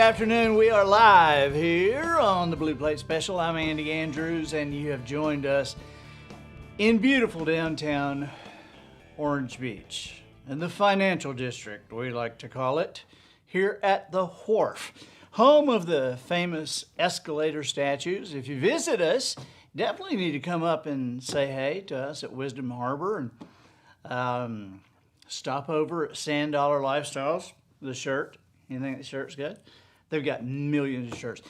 afternoon. We are live here on the Blue Plate Special. I'm Andy Andrews, and you have joined us in beautiful downtown Orange Beach, in the financial district, we like to call it, here at the Wharf, home of the famous escalator statues. If you visit us, definitely need to come up and say hey to us at Wisdom Harbor and stop over at Sand Dollar Lifestyles, the shirt. You think the shirt's good? They've got millions of shirts.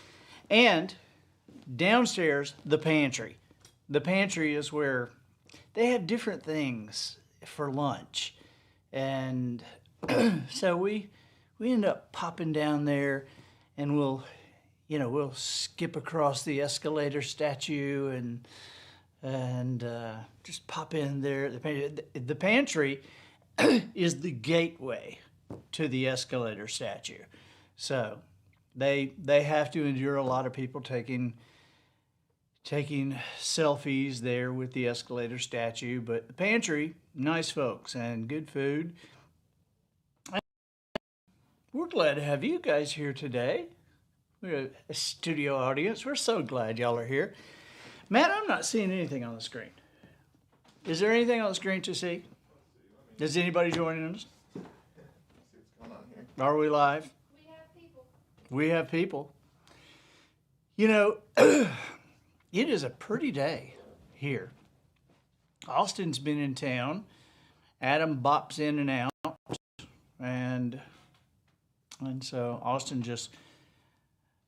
And downstairs, the pantry. The pantry is where they have different things for lunch. And so we end up popping down there, and we'll skip across the escalator statue and just pop in there. The pantry is the gateway to the escalator statue. So they have to endure a lot of people taking selfies there with the escalator statue. But the pantry, nice folks and good food. We're glad to have you guys here today. We're a studio audience. We're so glad y'all are here. Matt, I'm not seeing anything on the screen. Is there anything on the screen to see? Is anybody joining us? Are we live? We have people. We have people. You know, it is a pretty day here. Austin's been in town. Adam bops in and out. And so Austin just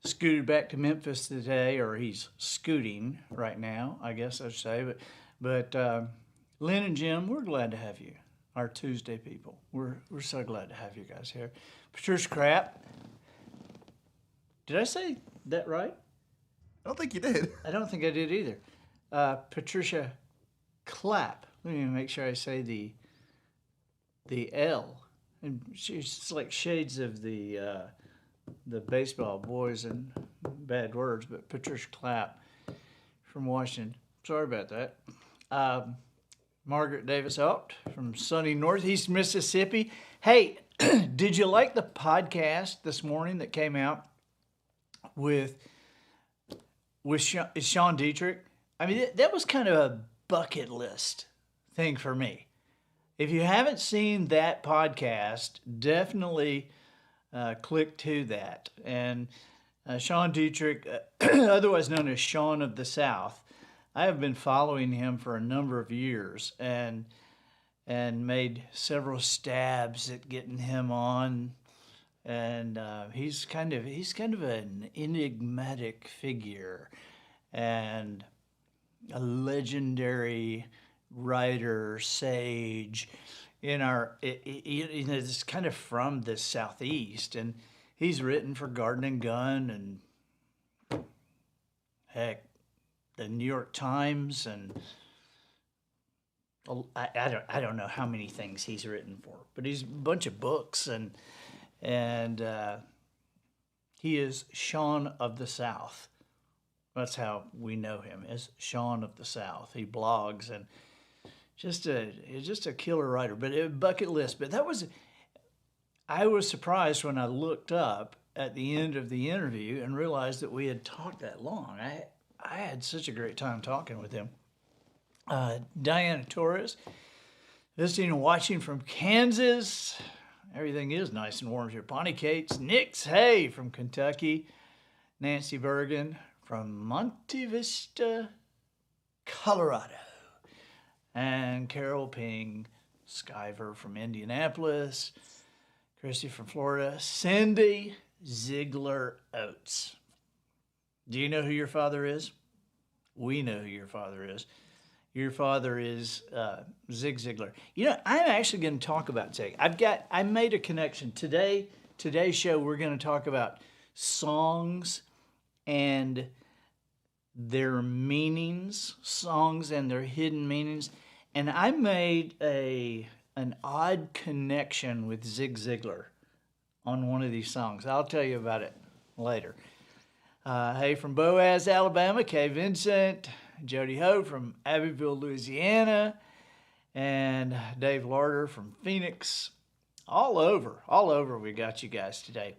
scooted back to Memphis today, or he's scooting right now, I guess I should say. But Lynn and Jim, we're glad to have you. Our Tuesday people. We're so glad to have you guys here. Patricia Crap. Did I say that right? I don't think you did. I don't think I did either. Patricia Clapp. Let me make sure I say the L. And she's like shades of the baseball boys and bad words, but Patricia Clapp from Washington. Sorry about that. Margaret Davis Opt from sunny Northeast Mississippi. Hey, did you like the podcast this morning that came out with Sean Dietrich? I mean, that was kind of a bucket list thing for me. If you haven't seen that podcast, definitely click to that. And Sean Dietrich, otherwise known as Sean of the South, I have been following him for a number of years and made several stabs at getting him on. And he's kind of an enigmatic figure and a legendary writer, sage in our, it's kind of from the Southeast, and he's written for Garden and Gun and heck, the New York Times, and I don't know how many things he's written for, but he's a bunch of books, and he is Sean of the South. That's how we know him, as Sean of the South. He blogs and just a killer writer, but a bucket list. But I was surprised when I looked up at the end of the interview and realized that we had talked that long. I had such a great time talking with him. Diana Torres, visiting and watching from Kansas. Everything is nice and warm here. Bonnie Cates, Nix Hay from Kentucky. Nancy Bergen from Monte Vista, Colorado. And Carol Ping Skyver from Indianapolis. Christy from Florida. Cindy Ziglar Oates. Do you know who your father is? We know who your father is. Your father is Zig Ziglar. You know, I'm actually going to talk about Zig. I made a connection. Today's show, we're going to talk about songs and their meanings, songs and their hidden meanings. And I made an odd connection with Zig Ziglar on one of these songs. I'll tell you about it later. Hey from Boaz, Alabama, Kay Vincent, Jody Ho from Abbeville, Louisiana, and Dave Larder from Phoenix. All over we got you guys today.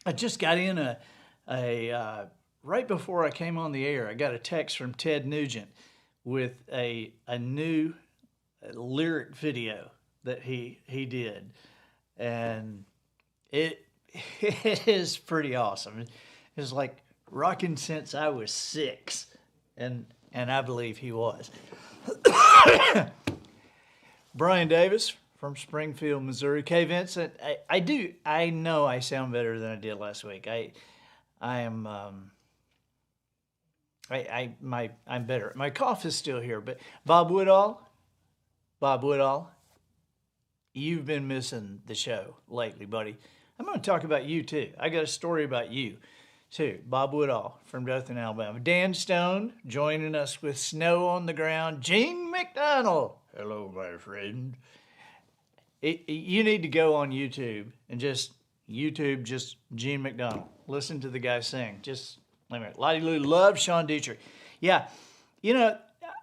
I just got in right before I came on the air, I got a text from Ted Nugent with a new lyric video that he did, and it it is pretty awesome. It's like rocking since I was 6, and I believe he was. Brian Davis from Springfield, Missouri. Kay Vincent, I know I sound better than I did last week. I'm better. My cough is still here, but Bob Woodall, you've been missing the show lately, buddy. I'm going to talk about you too. I got a story about you too. Bob Woodall from Dothan, Alabama. Dan Stone joining us with snow on the ground. Gene McDonald. Hello, my friend. You need to go on YouTube and just Gene McDonald. Listen to the guy sing. Just wait a minute. Lottie Lou loves Sean Dietrich. Yeah,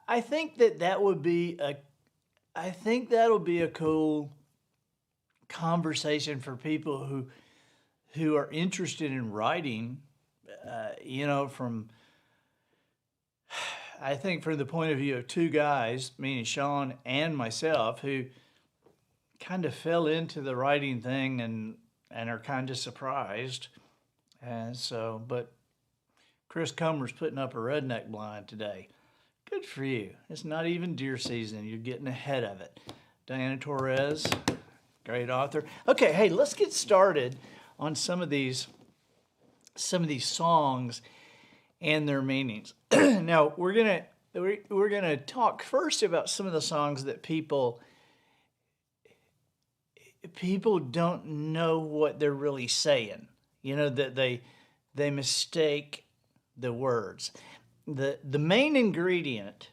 I think that would be that'll be a cool conversation for people who are interested in writing. From the point of view of two guys, meaning Sean and myself, who kind of fell into the writing thing and are kind of surprised. And so, but Chris Comer's putting up a redneck blind today. Good for you. It's not even deer season. You're getting ahead of it. Diana Torres, great author. Okay, hey, let's get started on some of these songs and their meanings. Now, we're gonna talk first about some of the songs that people don't know what they're really saying. That they mistake the words. The main ingredient,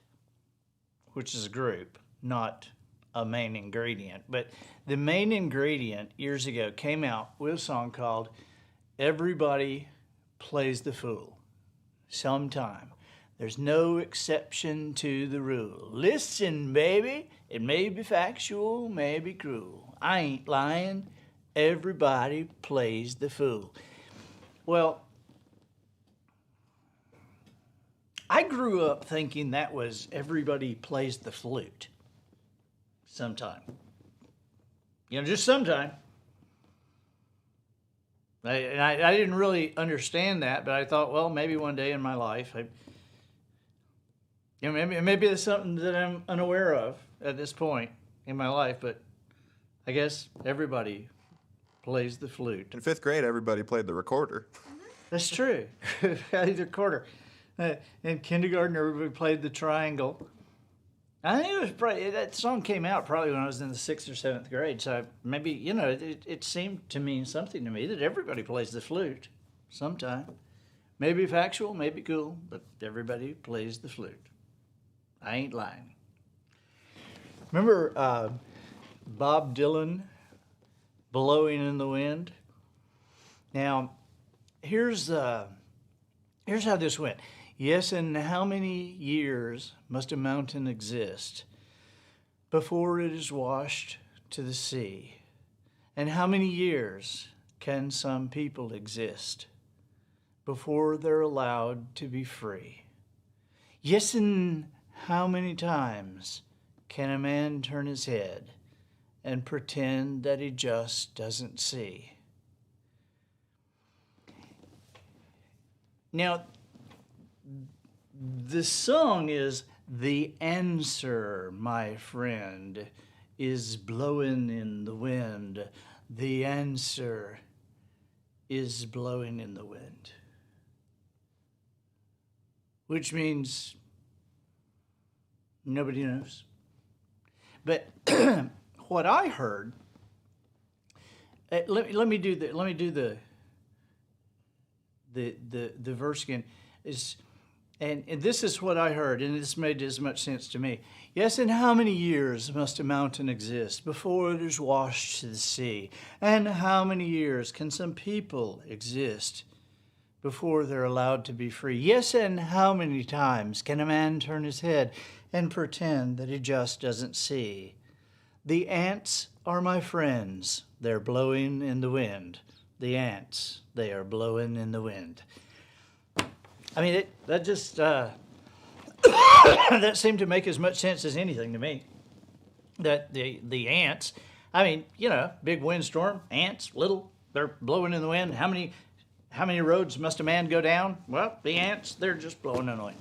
which is a group, not a main ingredient, but the main ingredient years ago came out with a song called Everybody Plays the Fool Sometime. There's no exception to the rule. Listen, baby, it may be factual, may be cruel. I ain't lying. Everybody plays the fool. Well, I grew up thinking that was everybody plays the flute sometime. Just sometime. I didn't really understand that, but I thought, well, maybe one day in my life, maybe it's something that I'm unaware of at this point in my life, but I guess everybody plays the flute. In 5th grade, everybody played the recorder. That's true. The recorder. In kindergarten, everybody played the triangle. I think it was probably, that song came out probably when I was in the 6th or 7th grade. So maybe, it seemed to mean something to me that everybody plays the flute sometime. Maybe factual, maybe cool, but everybody plays the flute. I ain't lying. Remember Bob Dylan, Blowing in the Wind? Now, here's how this went. Yes, and how many years must a mountain exist before it is washed to the sea? And how many years can some people exist before they're allowed to be free? Yes, and how many times can a man turn his head and pretend that he just doesn't see? Now, the song is The Answer, My Friend, is blowing in the wind. The answer is blowing in the wind. Which means nobody knows. But what I heard, let me do the verse again, is, and this is what I heard, and this made as much sense to me. Yes, and how many years must a mountain exist before it is washed to the sea? And how many years can some people exist before they're allowed to be free? Yes, and how many times can a man turn his head and pretend that he just doesn't see? The ants are my friends, they're blowing in the wind. the ants, they are blowing in the wind. I mean, that just, that seemed to make as much sense as anything to me. That the ants, I mean, big windstorm, ants, little, they're blowing in the wind. How many roads must a man go down? Well, the ants, they're just blowing in the wind.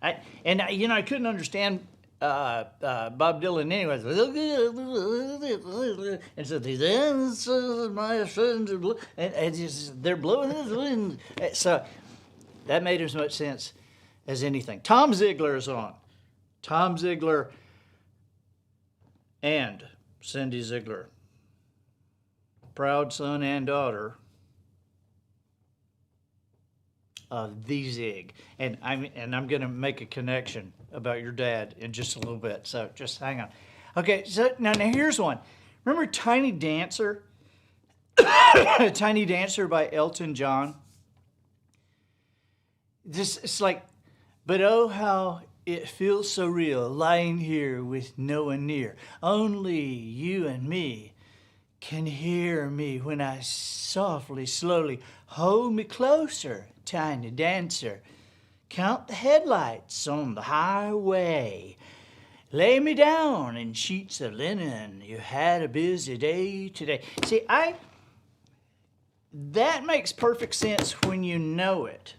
I couldn't understand Bob Dylan anyway. And so these ants, my friends, and they're blowing in the wind. So that made as much sense as anything. Tom Ziglar is on. Tom Ziglar and Cindy Ziglar, proud son and daughter of the Zig. And I'm going to make a connection about your dad in just a little bit. So just hang on. Okay, so now here's one. Remember Tiny Dancer? Tiny Dancer by Elton John. It's like, but oh how it feels so real, lying here with no one near. Only you and me can hear me when I softly, slowly hold me closer, tiny dancer. Count the headlights on the highway. Lay me down in sheets of linen. You had a busy day today. See, that makes perfect sense when you know it,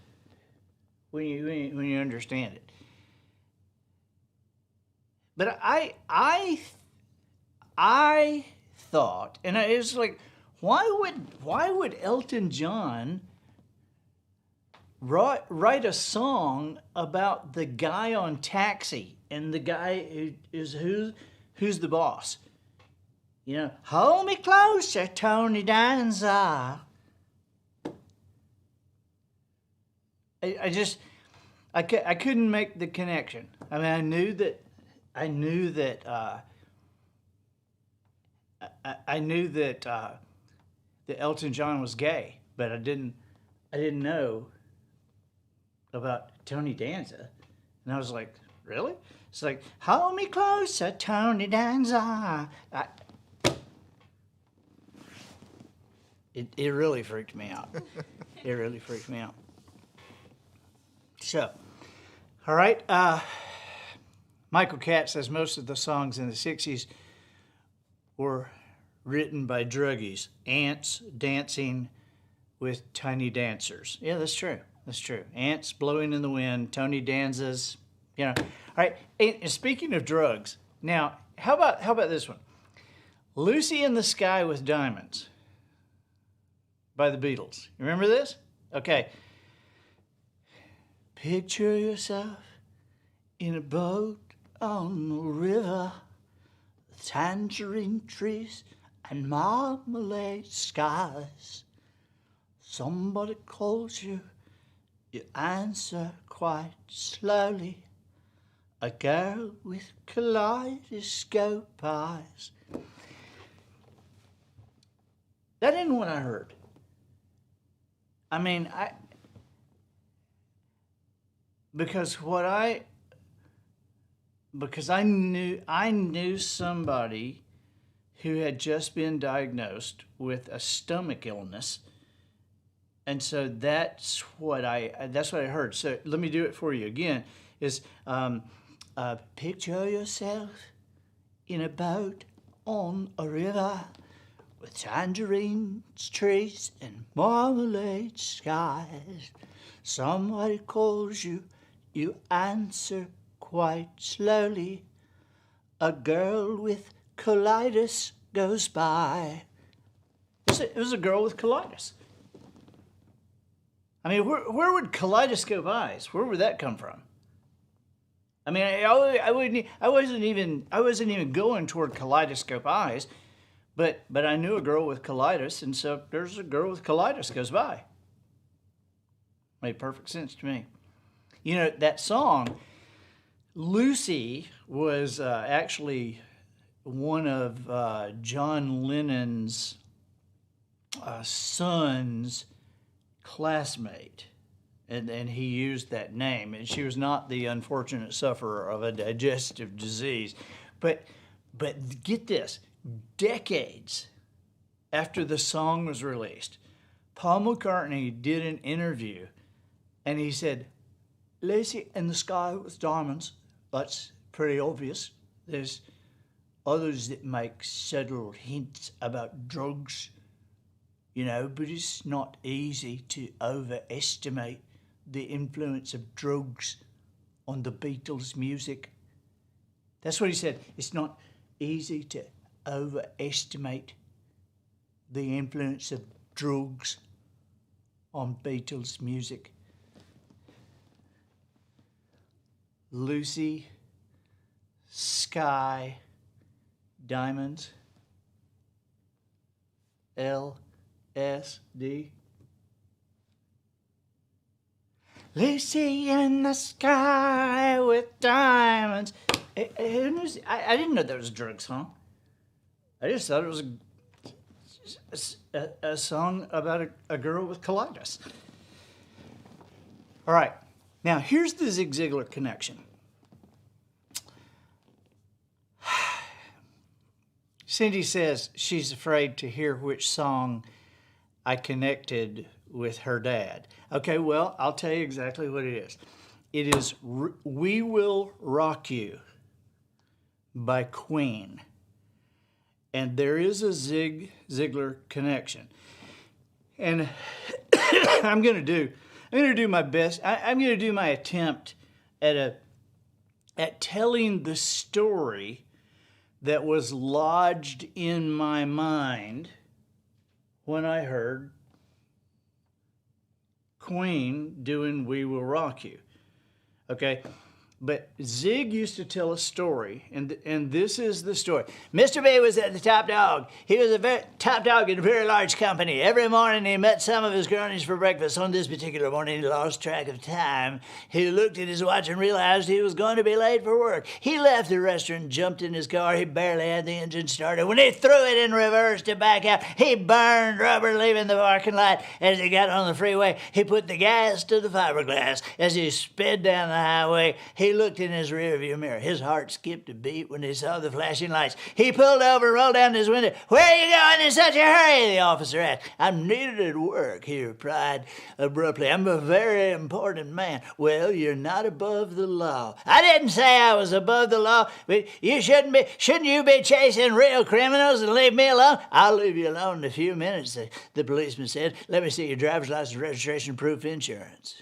when you understand it. But I thought, and it was like, why would Elton John write a song about the guy on Taxi and the guy who's the boss? Hold me closer, Tony Danza. I couldn't make the connection. I mean, I knew that that Elton John was gay, but I didn't know about Tony Danza. And I was like, really? It's like, hold me closer, Tony Danza. It really freaked me out. It really freaked me out. So, all right. Michael Catt says most of the songs in the 60s were written by druggies, ants dancing with tiny dancers. Yeah, that's true. That's true. Ants blowing in the wind, Tony Danza's, All right. And speaking of drugs, now, how about this one? Lucy in the Sky with Diamonds by the Beatles. You remember this? Okay. Picture yourself in a boat on the river, tangerine trees and marmalade skies. Somebody calls you, you answer quite slowly. A girl with kaleidoscope eyes. That isn't what I heard. I mean, because I knew somebody who had just been diagnosed with a stomach illness, and so that's what I heard. So let me do it for you again. Is picture yourself in a boat on a river with tangerine trees and marmalade skies. Somebody calls you, you answer quite slowly. A girl with colitis goes by. It was a girl with colitis. I mean, where would kaleidoscope eyes? Where would that come from? I mean, I wasn't even going toward kaleidoscope eyes, but I knew a girl with colitis, and so there's a girl with colitis goes by. Made perfect sense to me. That song, Lucy, was actually one of John Lennon's son's classmate. And he used that name. And she was not the unfortunate sufferer of a digestive disease. But get this, decades after the song was released, Paul McCartney did an interview, and he said, "Lazy in the sky with diamonds." That's pretty obvious. There's others that make subtle hints about drugs, but it's not easy to overestimate the influence of drugs on the Beatles' music. That's what he said. It's not easy to overestimate the influence of drugs on Beatles' music. Lucy, Sky, Diamonds, LSD. Lucy in the sky with diamonds. I didn't know that was a drug song. I just thought it was a song about a girl with colitis. All right. Now, here's the Zig Ziglar connection. Cindy says she's afraid to hear which song I connected with her dad. Okay, well, I'll tell you exactly what it is. It is We Will Rock You by Queen. And there is a Zig Ziglar connection. And I'm going to do my best. I'm going to do my attempt at telling the story that was lodged in my mind when I heard Queen doing We Will Rock You. Okay? But Zig used to tell a story, and this is the story. Mr. B was at the top dog. He was a very top dog in a very large company. Every morning he met some of his cronies for breakfast. On this particular morning, he lost track of time. He looked at his watch and realized he was going to be late for work. He left the restaurant, jumped in his car. He barely had the engine started. When he threw it in reverse to back out, he burned rubber leaving the parking lot. As he got on the freeway, he put the gas to the fiberglass. As he sped down the highway, he looked in his rearview mirror. His heart skipped a beat when he saw the flashing lights. He pulled over and rolled down his window. "Where are you going in such a hurry?" the officer asked. "I'm needed at work," he replied abruptly. "I'm a very important man." "Well, you're not above the law." "I didn't say I was above the law, but you shouldn't be. Shouldn't you be chasing real criminals and leave me alone?" "I'll leave you alone in a few minutes," the policeman said. "Let me see your driver's license, registration, proof, insurance."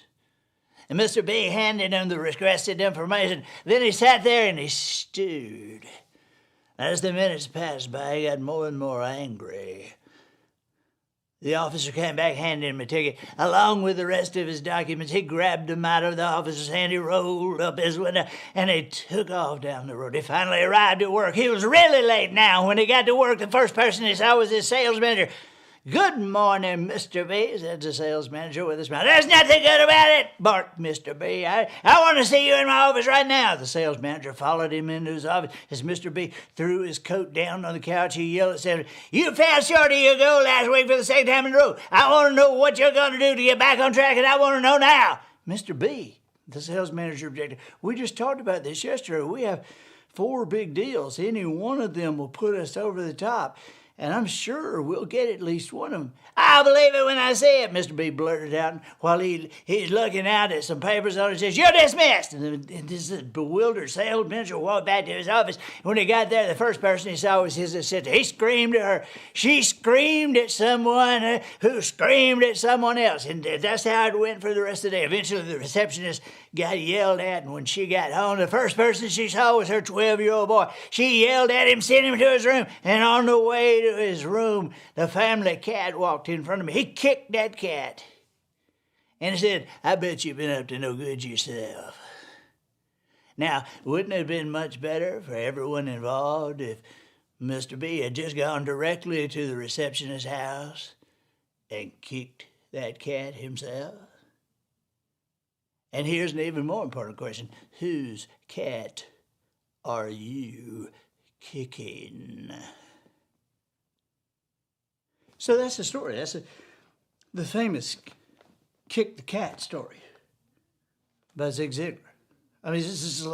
And Mr. B handed him the requested information. Then he sat there and he stewed. As the minutes passed by, he got more and more angry. The officer came back, handing him a ticket. Along with the rest of his documents, he grabbed them out of the officer's hand. He rolled up his window, and he took off down the road. He finally arrived at work. He was really late now. When he got to work, the first person he saw was his sales manager. "Good morning, Mr. B," said the sales manager with a smile. "There's nothing good about it," barked Mr. B. I want to see you in my office right now." The sales manager followed him into his office. As Mr. B threw his coat down on the couch, he yelled at Sam, "You fell short of your goal last week for the second time in a row. I want to know what you're going to do to get back on track, and I want to know now." "Mr. B," the sales manager objected, "we just talked about this yesterday. We have 4 big deals. Any one of them will put us over the top. And I'm sure we'll get at least one of them." "I'll believe it when I see it," Mr. B blurted out while he's looking out at some papers on it. Says, "You're dismissed." And this bewildered sales manager walked back to his office. When he got there, the first person he saw was his assistant. He screamed at her. She screamed at someone who screamed at someone else. And that's how it went for the rest of the day. Eventually, the receptionist got yelled at, and when she got home, the first person she saw was her 12-year-old boy. She yelled at him, sent him to his room, and on the way to his room, the family cat walked in front of me. He kicked that cat, and he said, "I bet you've been up to no good yourself." Now, wouldn't it have been much better for everyone involved if Mr. B had just gone directly to the receptionist's house and kicked that cat himself? And here's an even more important question. Whose cat are you kicking? So that's the story. That's the famous kick the cat story by Zig Ziglar. I mean, this is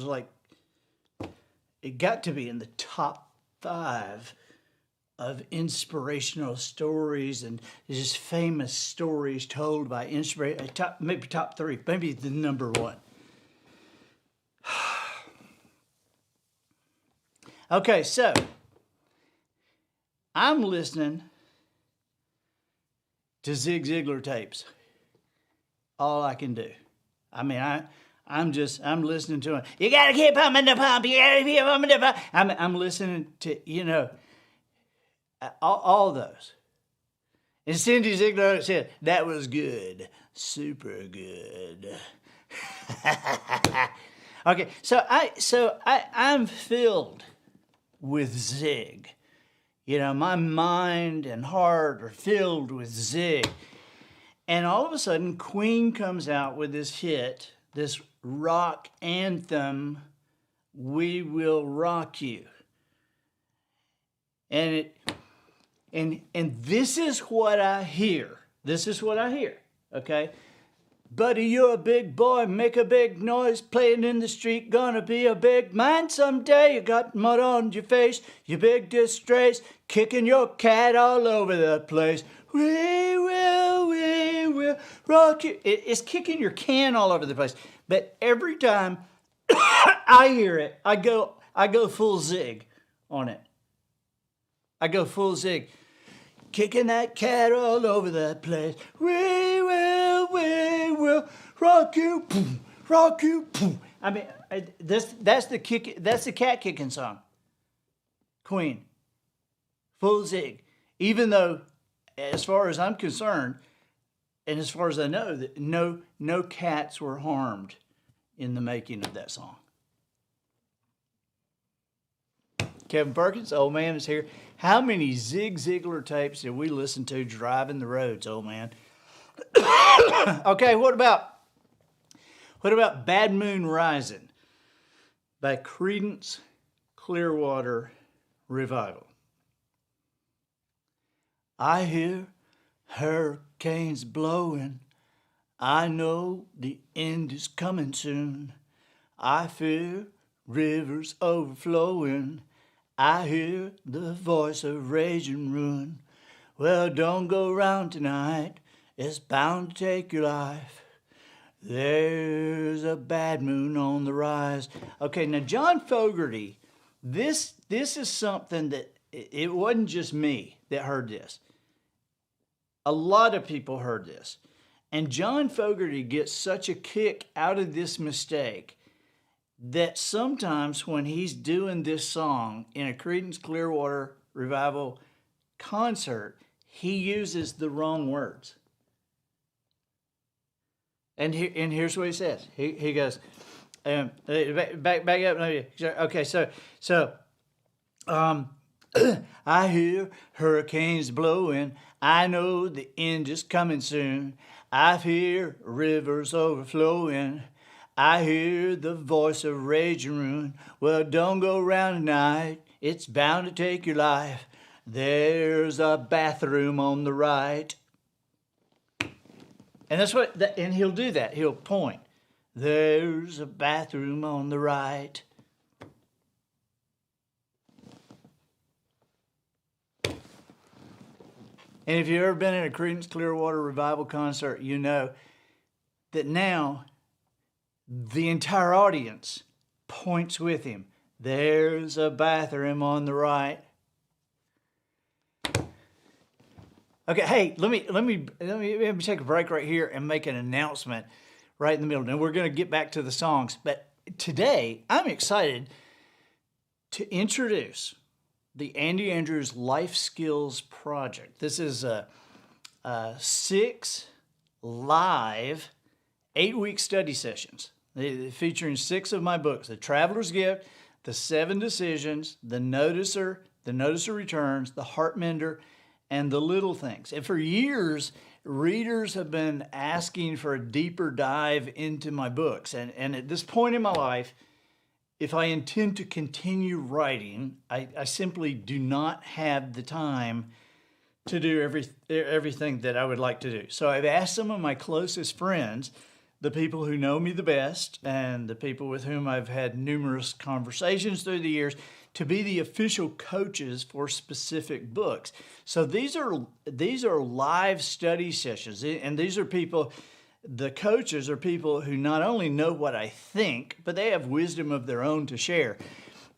like it got to be in the top 5 of inspirational stories and just famous stories told by maybe top three, maybe the number one. Okay, so I'm listening to Zig Ziglar tapes. All I can do. I mean, I'm listening to him. You gotta keep pumping the pump. You gotta keep pumping the pump. I'm listening to, all those. And Cindy Ziglar said, that was good. Super good. Okay, so I'm filled with Zig. My mind and heart are filled with Zig. And all of a sudden, Queen comes out with this hit, this rock anthem, We Will Rock You. And this is what I hear. This is what I hear, okay? Buddy, you're a big boy, make a big noise, playing in the street, gonna be a big man someday. You got mud on your face, you big disgrace, kicking your cat all over the place. We will rock you. It's kicking your can all over the place. But every time I hear it, I go full Zig on it. I go full Zig. Kicking that cat all over the place. We will rock you, boom, rock you, boom. I mean, that's the cat kicking song. Queen. Full Zig. Even though, as far as I'm concerned, and as far as I know, that no cats were harmed in the making of that song. Kevin Perkins, old man, is here. How many Zig Ziglar tapes did we listen to driving the roads, old man? Okay, what about Bad Moon Rising by Creedence Clearwater Revival? I hear hurricanes blowing. I know the end is coming soon. I fear rivers overflowing. I hear the voice of rage and ruin. Well, don't go round tonight. It's bound to take your life. There's a bad moon on the rise. Okay, now John Fogerty, this is something that it wasn't just me that heard this. A lot of people heard this. And John Fogerty gets such a kick out of this mistake that sometimes when he's doing this song in a Creedence Clearwater Revival concert, he uses the wrong words. And here's what he says. He goes, back up. Okay, so I hear hurricanes blowing. I know the end is coming soon. I hear rivers overflowing. I hear the voice of rage and ruin. Well, don't go round tonight. It's bound to take your life. There's a bathroom on the right. And that's and he'll do that. He'll point. There's a bathroom on the right. And if you've ever been in a Creedence Clearwater Revival concert, you know that now the entire audience points with him. There's a bathroom on the right. Okay, hey, let me take a break right here and make an announcement right in the middle. And we're going to get back to the songs. But today, I'm excited to introduce the Andy Andrews Life Skills Project. This is 6 live 8-week study sessions featuring 6 of my books: The Traveler's Gift, The 7 Decisions, The Noticer Returns, The Heart Mender, and The Little Things. And for years, readers have been asking for a deeper dive into my books. And at this point in my life, if I intend to continue writing, I simply do not have the time to do everything that I would like to do. So I've asked some of my closest friends the people who know me the best and the people with whom I've had numerous conversations through the years to be the official coaches for specific books. So these are live study sessions, and these are people. The coaches are people who not only know what I think, but they have wisdom of their own to share.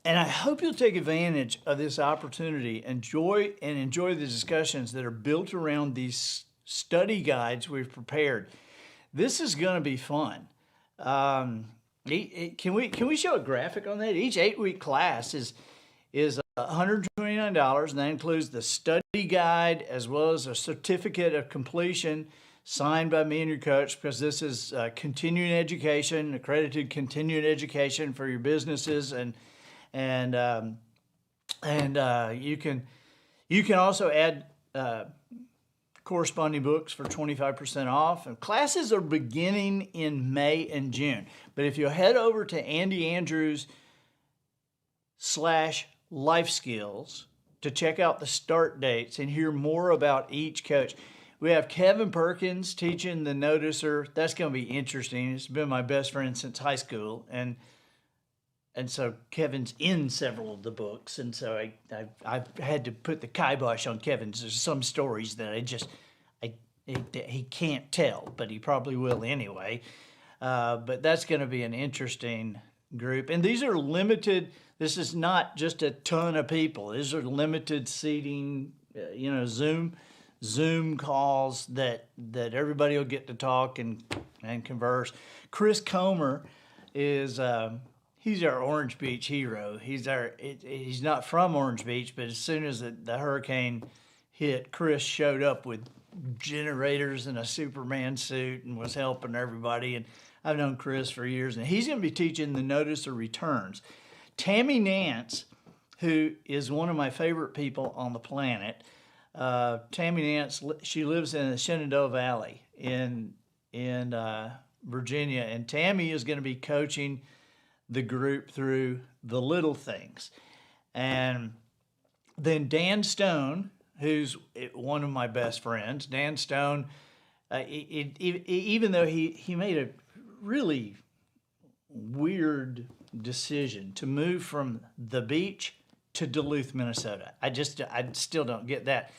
And I hope you'll take advantage of this opportunity, enjoy the discussions that are built around these study guides we've prepared. This is going to be fun. Can we show a graphic on that? Each 8-week class is $129, and that includes the study guide as well as a certificate of completion signed by me and your coach, because this is continuing education, accredited continuing education for your businesses, and you can also add corresponding books for 25% off. And classes are beginning in May and June. But if you'll head over to andyandrews.com/life skills to check out the start dates and hear more about each coach. We have Kevin Perkins teaching the Noticer. That's going to be interesting. It's been my best friend since high school. And so Kevin's in several of the books. And so I've had to put the kibosh on Kevin's. There's some stories that he can't tell, but he probably will anyway. But that's going to be an interesting group. And these are limited. This is not just a ton of people. These are limited seating, Zoom calls that everybody will get to talk and converse. Chris Comer is he's our Orange Beach hero. He's not from Orange Beach, but as soon as the hurricane hit, Chris showed up with generators and a Superman suit and was helping everybody. And I've known Chris for years, and he's going to be teaching the Noticer Returns. Tammy Nance, who is one of my favorite people on the planet. Tammy Nance, she lives in the Shenandoah Valley in Virginia, and Tammy is going to be coaching the group through the little things. And then Dan Stone, who's one of my best friends, Dan Stone, even though he made a really weird decision to move from the beach to Duluth, Minnesota. I still don't get that.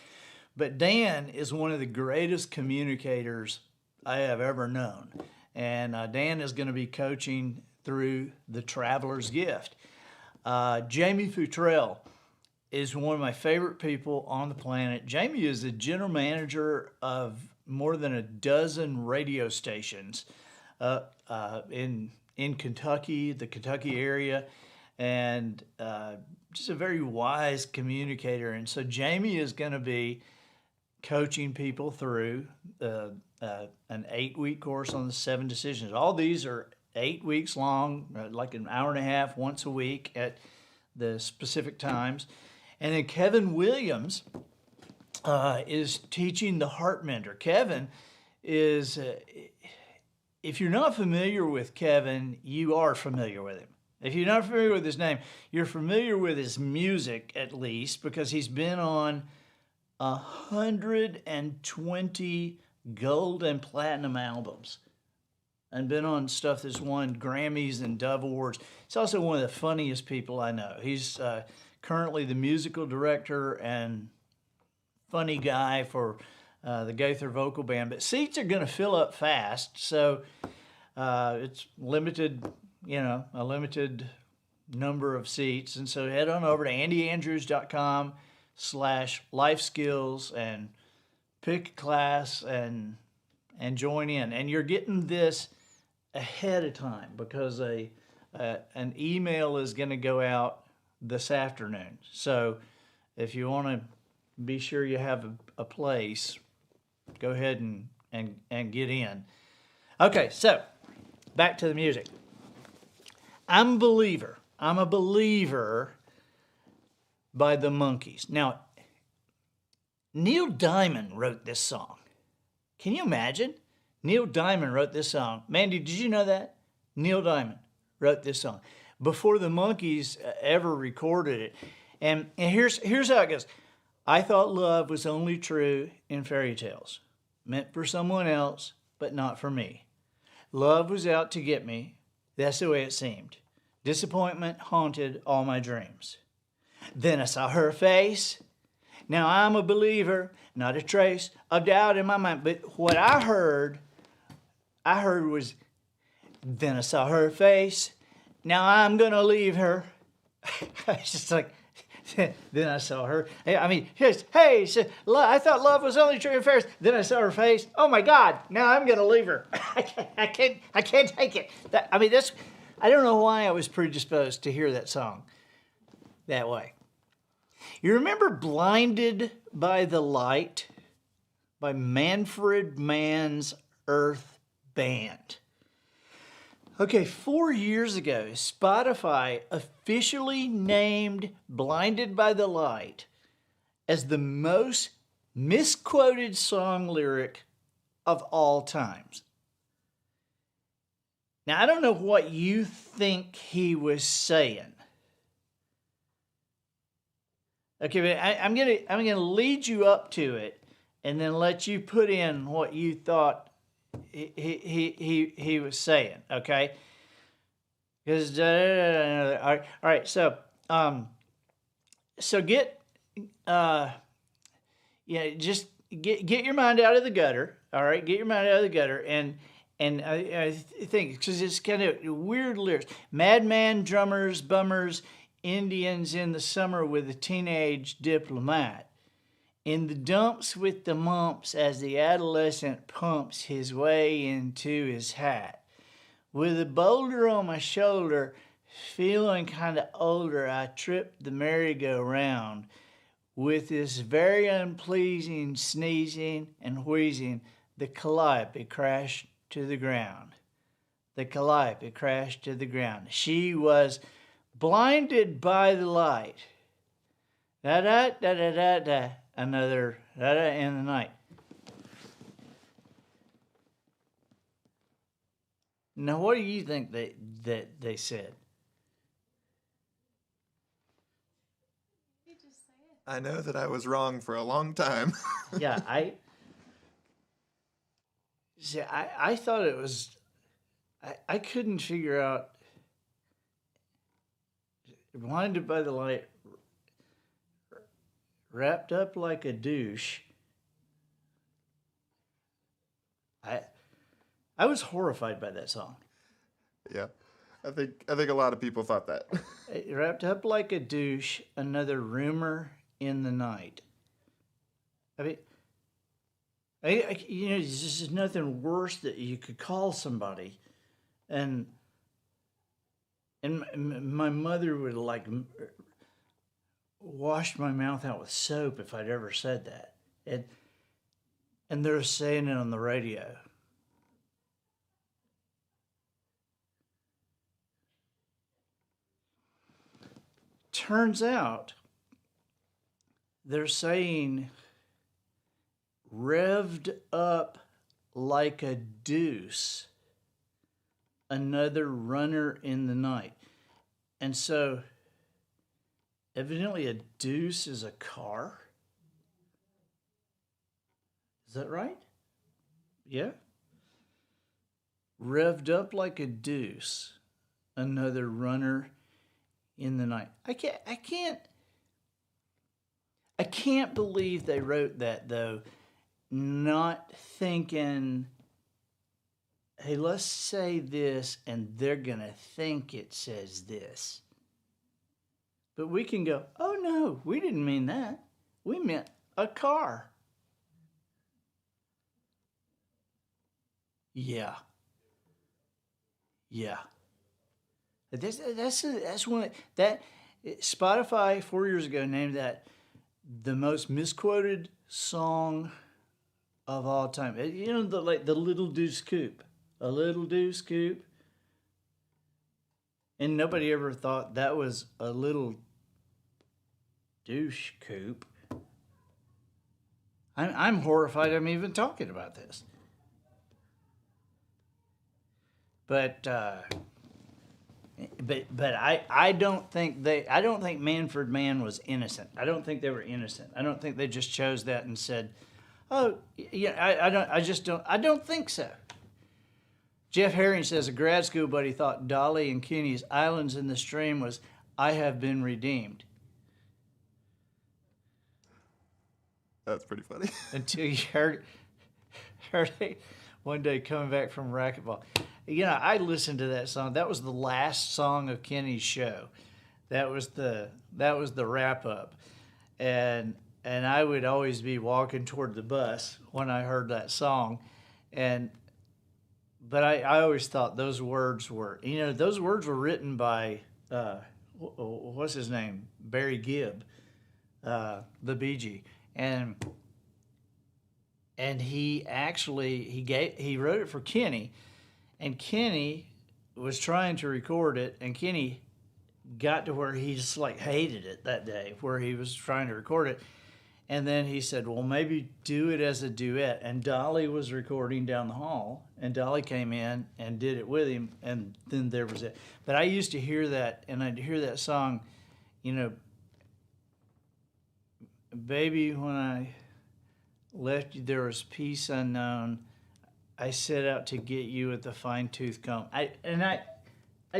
But Dan is one of the greatest communicators I have ever known. And Dan is going to be coaching through the Traveler's Gift. Jamie Futrell is one of my favorite people on the planet. Jamie is the general manager of more than a dozen radio stations in Kentucky, the Kentucky area, and just a very wise communicator. And so Jamie is going to be coaching people through an 8-week course on the 7 decisions. All these are 8 weeks long, like an hour and a half once a week at the specific times. And then Kevin Williams is teaching the Heart Mender. Kevin is, if you're not familiar with Kevin, you are familiar with him. If you're not familiar with his name, you're familiar with his music at least, because he's been on 120 gold and platinum albums and been on stuff that's won Grammys and Dove Awards. He's also one of the funniest people I know. He's currently the musical director and funny guy for the Gaither Vocal Band. But seats are going to fill up fast, so it's limited, a limited number of seats. And so head on over to andyandrews.com/life skills and pick a class and join in. And you're getting this ahead of time because an email is going to go out this afternoon. So if you want to be sure you have a place, go ahead and get in. Okay, so back to the music. I'm a Believer by the Monkees. Now, Neil Diamond wrote this song. Can you imagine? Neil Diamond wrote this song. Mandy, did you know that? Neil Diamond wrote this song before the Monkees ever recorded it. And here's how it goes. I thought love was only true in fairy tales, meant for someone else, but not for me. Love was out to get me. That's the way it seemed. Disappointment haunted all my dreams. Then I saw her face. Now I'm a believer, not a trace of doubt in my mind. But what I heard was, then I saw her face. Now I'm going to leave her. It's just like, then I saw her. I mean, hey, I thought love was only true in fairies. Then I saw her face. Oh my God! Now I'm gonna leave her. I can't take it. I don't know why I was predisposed to hear that song that way. You remember "Blinded by the Light" by Manfred Mann's Earth Band? Okay, 4 years ago, Spotify officially named "Blinded by the Light" as the most misquoted song lyric of all times. Now, I don't know what you think he was saying. Okay, but I'm gonna lead you up to it, and then let you put in what you thought he was saying, okay? Because all right. So get just get your mind out of the gutter. All right, get your mind out of the gutter, and I think because it's kind of weird lyrics. Madman, drummers, bummers, Indians in the summer with a teenage diplomat. In the dumps with the mumps as the adolescent pumps his way into his hat. With a boulder on my shoulder, feeling kind of older, I tripped the merry-go-round. With this very unpleasing sneezing and wheezing, the calliope crashed to the ground. The calliope crashed to the ground. She was blinded by the light. Da-da-da-da-da-da. Another da-da in the night. Now, what do you think they said? I know that I was wrong for a long time. Yeah, I thought it was. I couldn't figure out. Blinded by the light. Wrapped up like a douche. I was horrified by that song. Yeah, I think a lot of people thought that. Wrapped up like a douche, another rumor in the night. I mean, there's just nothing worse that you could call somebody, and my mother would washed my mouth out with soap if I'd ever said that. And they're saying it on the radio. Turns out they're saying revved up like a deuce, another runner in the night. And so evidently a deuce is a car. Is that right? Yeah. Revved up like a deuce, another runner in the night. I can't believe they wrote that though, not thinking, hey, let's say this and they're gonna think it says this. But we can go, oh no, we didn't mean that. We meant a car. Yeah. That's one that Spotify 4 years ago named that the most misquoted song of all time. You know, the Little Deuce Coupe, a Little Deuce Coupe, and nobody ever thought that was a little douche coupe. I'm horrified I'm even talking about this. But I don't think Manfred Mann was innocent. I don't think they were innocent. I don't think they just chose that and said, "Oh, yeah." I don't think so. Jeff Herring says a grad school buddy thought Dolly and Kenny's Islands in the Stream was I Have Been Redeemed. That's pretty funny. Until you heard it one day coming back from racquetball. You know, I listened to that song. That was the last song of Kenny's show. That was the wrap up. And I would always be walking toward the bus when I heard that song. But I always thought those words were, those words were written by, what's his name? Barry Gibb, the Bee Gee. And he wrote it for Kenny, and Kenny was trying to record it, and Kenny got to where he just like hated it that day, where he was trying to record it. And then he said, well, maybe do it as a duet. And Dolly was recording down the hall, and Dolly came in and did it with him, and then there was it. But I used to hear that, and I'd hear that song, baby, when I left you, there was peace unknown. I set out to get you with the fine-tooth comb. I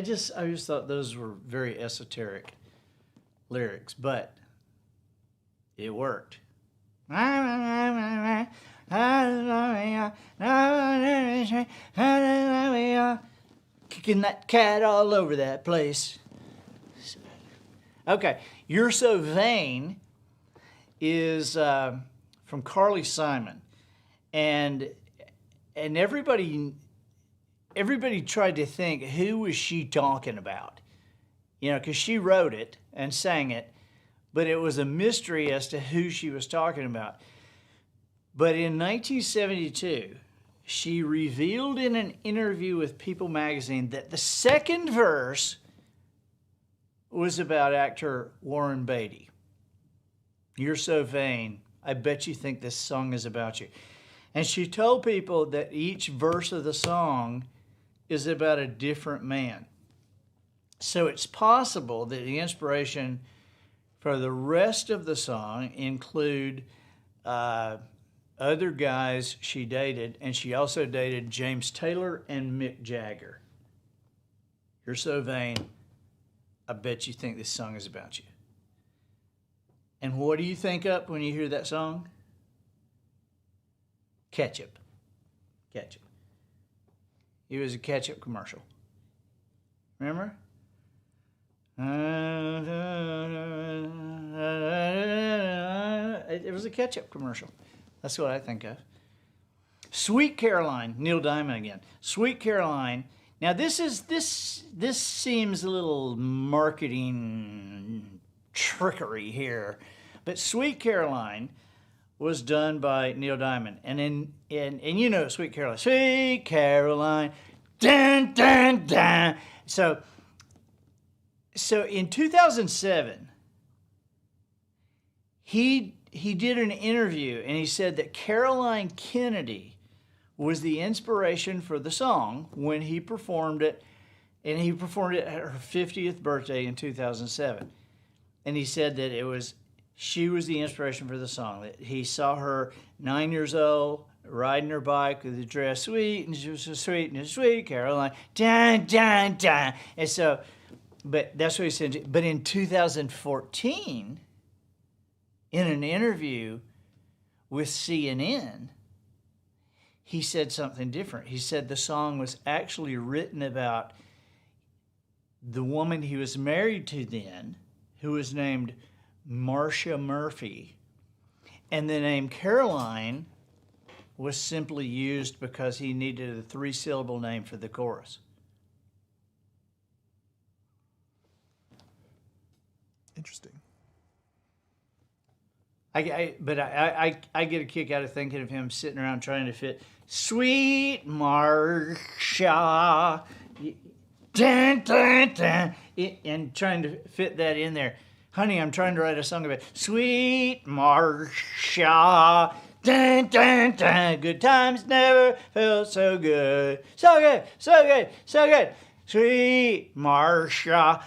just thought those were very esoteric lyrics, but it worked. Kicking that cat all over that place. Okay, You're So Vain is from Carly Simon, and everybody tried to think, who was she talking about? Because she wrote it and sang it, but it was a mystery as to who she was talking about. But in 1972, she revealed in an interview with People magazine that the second verse was about actor Warren Beatty. You're so vain, I bet you think this song is about you. And she told people that each verse of the song is about a different man. So it's possible that the inspiration for the rest of the song include other guys she dated, and she also dated James Taylor and Mick Jagger. You're so vain, I bet you think this song is about you. And what do you think up when you hear that song? Ketchup. Ketchup. It was a ketchup commercial. Remember? It was a ketchup commercial. That's what I think of. Sweet Caroline, Neil Diamond again. Sweet Caroline. Now this seems a little marketing trickery here, but Sweet Caroline was done by Neil Diamond, and Sweet Caroline, Sweet Caroline, dun dun dun. So in 2007, he did an interview, and he said that Caroline Kennedy was the inspiration for the song when he performed it, and he performed it at her 50th birthday in 2007. And he said that she was the inspiration for the song. That he saw her 9 years old, riding her bike with a dress, sweet, and she was so sweet, and sweet Caroline, dun dun dun. And so, but that's what he said. But in 2014, in an interview with CNN, he said something different. He said the song was actually written about the woman he was married to then, who was named Marcia Murphy. And the name Caroline was simply used because he needed a 3-syllable name for the chorus. Interesting. I get a kick out of thinking of him sitting around trying to fit Sweet Marcia, dun, dun, dun, and trying to fit that in there. Honey, I'm trying to write a song about Sweet Marcia, dun, dun, dun. Good times never felt so good. So good, so good, so good. Sweet Marcia,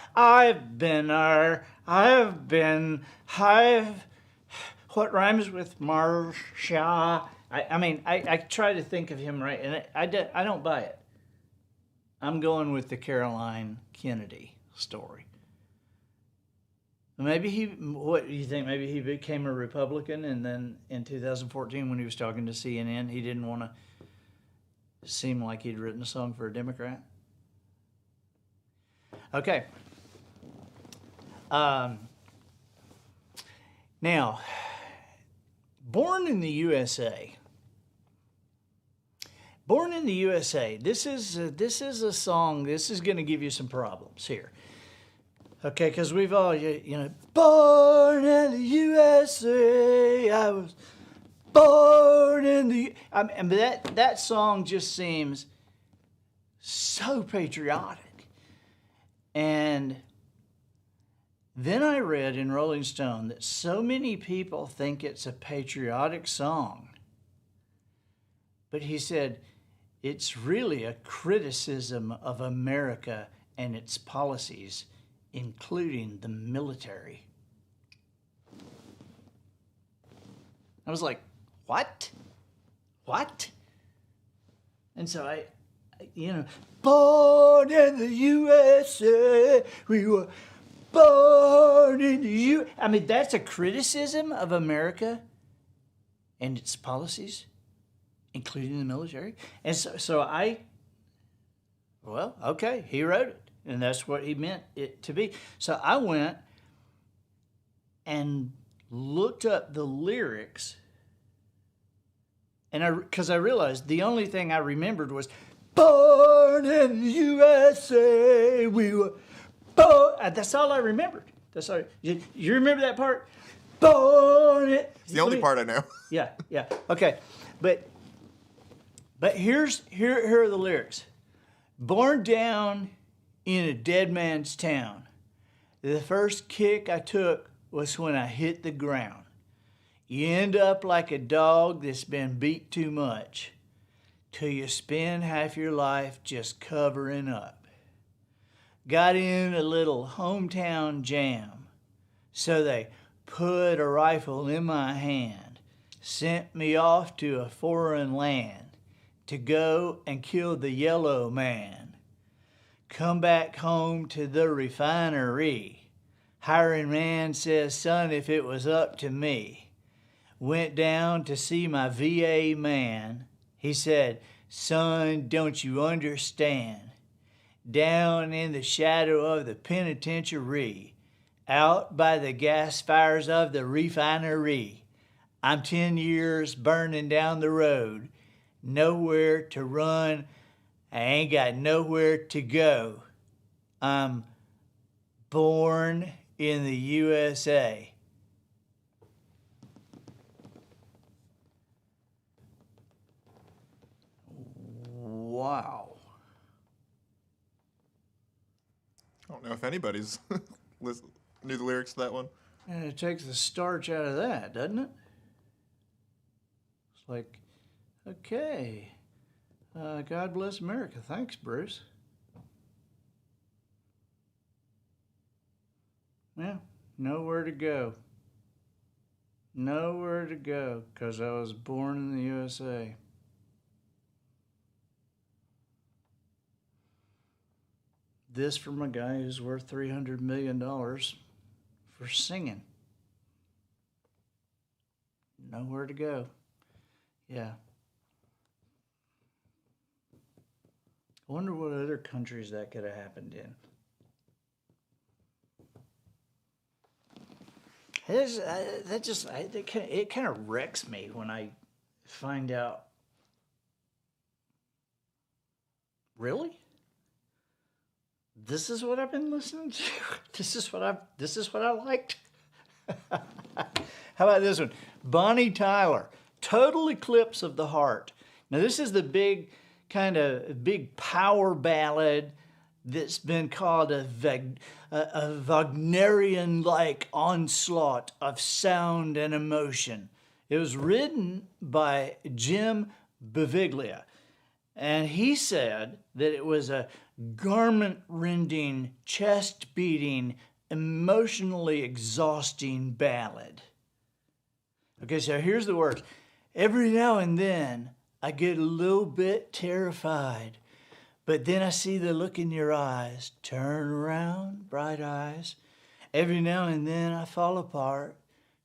what rhymes with Marcia? I try to think of him right, and I don't buy it. I'm going with the Caroline Kennedy story. Maybe what do you think? Maybe he became a Republican, and then in 2014, when he was talking to CNN, he didn't want to seem like he'd written a song for a Democrat. Okay. Now, Born in the USA. Born in the USA. This is a song. This is going to give you some problems here. Okay, because we've all, born in the USA. I was born in the. But that song just seems so patriotic. And then I read in Rolling Stone that so many people think it's a patriotic song. But he said it's really a criticism of America and its policies, including the military. I was like, what? What? And so I born in the USA, we were born in the U. That's a criticism of America and its policies, including the military. And so okay, he wrote it, and that's what he meant it to be. So I went and looked up the lyrics, and because I realized the only thing I remembered was born in the USA, we were born. That's all I remembered. That's all. You remember that part? Born it. It's the only part I know. Yeah. Okay, but here are the lyrics. Born down in a dead man's town. The first kick I took was when I hit the ground. You end up like a dog that's been beat too much, till you spend half your life just covering up. Got in a little hometown jam, so they put a rifle in my hand, sent me off to a foreign land to go and kill the yellow man. Come back home to the refinery. Hiring man says, son, if it was up to me. Went down to see my VA man. He said, son, don't you understand? Down in the shadow of the penitentiary, out by the gas fires of the refinery, I'm 10 years burning down the road. Nowhere to run, I ain't got nowhere to go. I'm born in the USA. Wow. I don't know if anybody's knew the lyrics to that one. And it takes the starch out of that, doesn't it? It's like, okay. God bless America. Thanks, Bruce. Yeah, nowhere to go. Nowhere to go, because I was born in the USA. This from a guy who's worth $300 million for singing. Nowhere to go. Yeah. I wonder what other countries that could have happened in. It kind of wrecks me when I find out. Really? This is what I've been listening to. This is what I liked. How about this one? Bonnie Tyler, Total Eclipse of the Heart. Now this is the big power ballad that's been called a Wagnerian-like onslaught of sound and emotion. It was written by Jim Beviglia, and he said that it was a garment-rending, chest-beating, emotionally exhausting ballad. Okay, so here's the words. Every now and then, I get a little bit terrified But then I see the look in your eyes. Turn around, bright eyes. Every now and then I fall apart.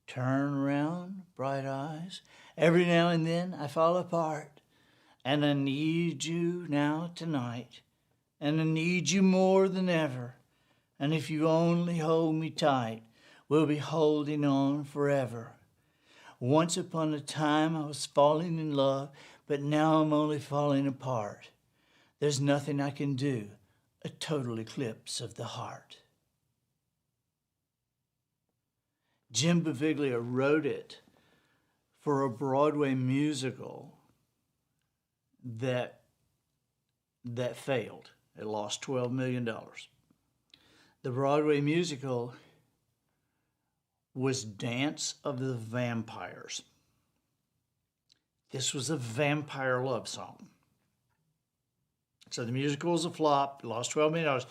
Turn around, bright eyes. Every now and then I fall apart. And I need you now tonight. And I need you more than ever. And if you only hold me tight, we'll be holding on forever. Once upon a time I was falling in love, but now I'm only falling apart. There's nothing I can do, a total eclipse of the heart. Jim Baviglia wrote it for a Broadway musical that failed. It lost $12 million. The Broadway musical was Dance of the Vampires. This was a vampire love song. So the musical was a flop, lost $12 million.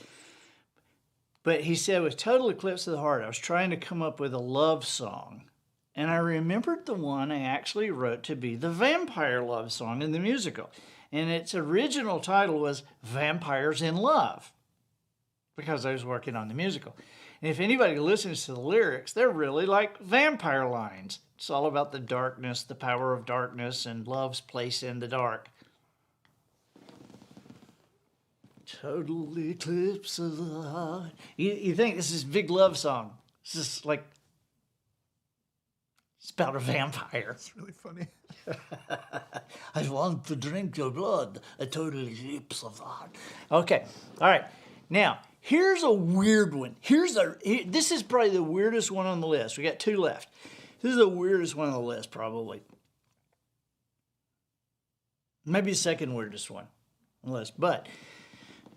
But he said, with total eclipse of the heart, I was trying to come up with a love song. And I remembered the one I actually wrote to be the vampire love song in the musical. And its original title was Vampires in Love, because I was working on the musical. And if anybody listens to the lyrics, they're really like vampire lines. It's all about the darkness, the power of darkness, and love's place in the dark. Total eclipse of the heart. You think this is a big love song. This is like, it's about a vampire. It's really funny. I want to drink your blood. A total eclipse of the heart. Okay, all right. Now, here's a weird one. This is probably the weirdest one on the list. We got two left. This is the weirdest one on the list, probably. Maybe the second weirdest one on the list. But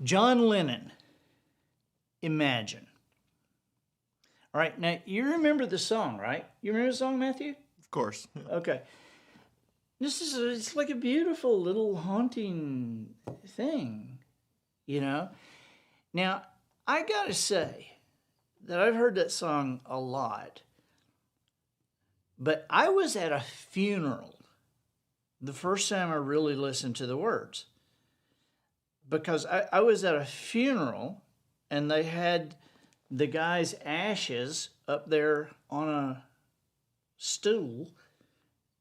John Lennon, Imagine. All right, now you remember the song, right? You remember the song, Matthew? Of course. Yeah. Okay. It's like a beautiful little haunting thing, you know? Now, I gotta say that I've heard that song a lot, but I was at a funeral the first time I really listened to the words, because I was at a funeral and they had the guy's ashes up there on a stool,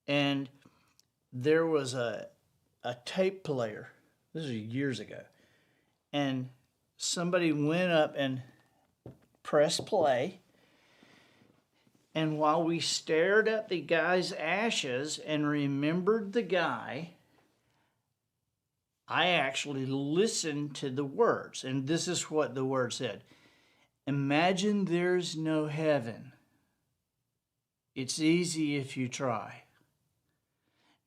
and there was a tape player. This was years ago. And somebody went up and pressed play. And while we stared at the guy's ashes and remembered the guy, I actually listened to the words. And this is what the word said. Imagine there's no heaven. It's easy if you try.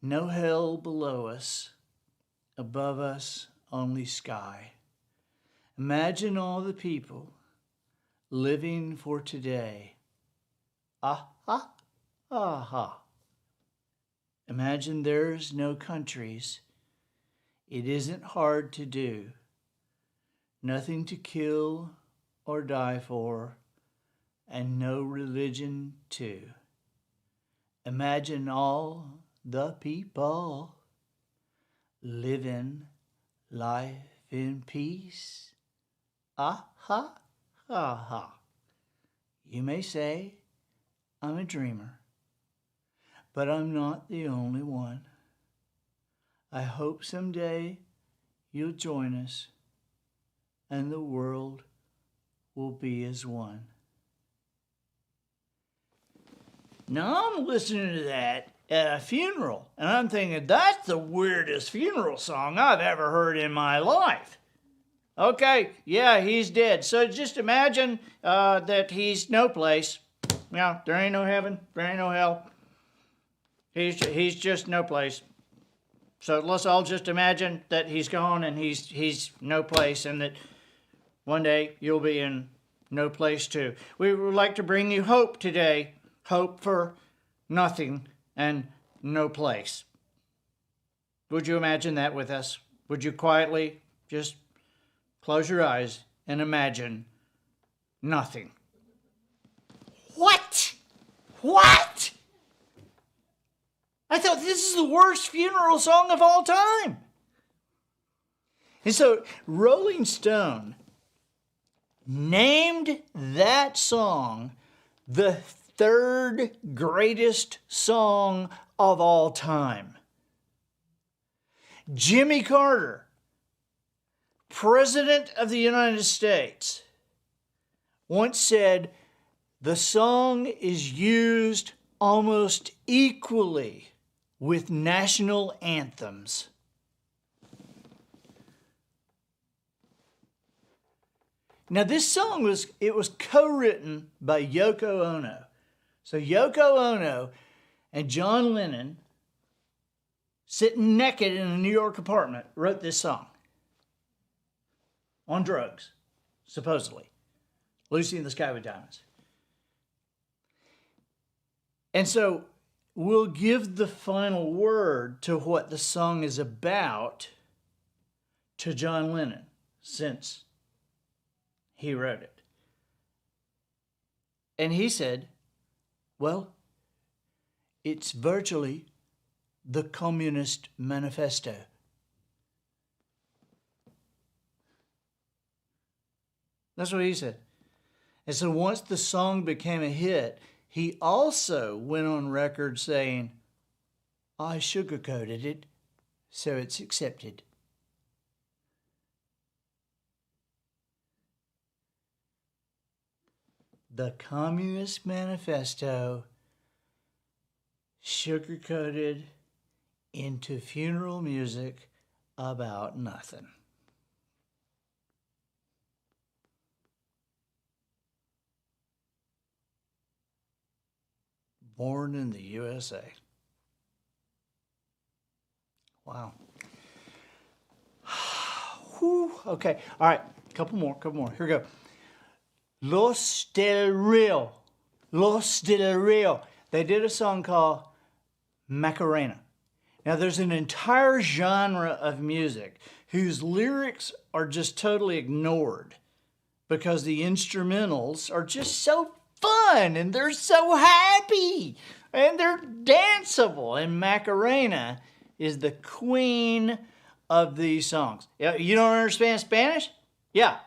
No hell below us, above us only sky. Imagine all the people living for today. Ah, ha, ah, ha. Imagine there's no countries. It isn't hard to do. Nothing to kill or die for, and no religion too. Imagine all the people living life in peace. Ah, ha, ha, ha. You may say I'm a dreamer, but I'm not the only one. I hope someday you'll join us and the world will be as one. Now I'm listening to that at a funeral, and I'm thinking, that's the weirdest funeral song I've ever heard in my life. Okay, yeah, he's dead. So just imagine that he's no place. Yeah, there ain't no heaven, there ain't no hell. He's just no place. So let's all just imagine that he's gone and he's no place, and that one day you'll be in no place too. We would like to bring you hope today. Hope for nothing and no place. Would you imagine that with us? Would you quietly just close your eyes and imagine nothing? What? What? I thought this is the worst funeral song of all time. And so Rolling Stone named that song the third greatest song of all time. Jimmy Carter, President of the United States, once said, the song is used almost equally with national anthems. Now this song was co-written by Yoko Ono. So Yoko Ono and John Lennon, sitting naked in a New York apartment, wrote this song. On drugs, supposedly. Lucy in the Sky with Diamonds. And so we'll give the final word to what the song is about to John Lennon, since he wrote it. And he said, well, it's virtually the Communist Manifesto. That's what he said. And so once the song became a hit, he also went on record saying, I sugarcoated it, so it's accepted. The Communist Manifesto sugarcoated into funeral music about nothing. Born in the USA. Wow. Whew. Okay. All right. Couple more. Here we go. Los del Rio. They did a song called Macarena. Now, there's an entire genre of music whose lyrics are just totally ignored because the instrumentals are just so fun and they're so happy and they're danceable. And Macarena is the queen of these songs. You don't understand Spanish? Yeah.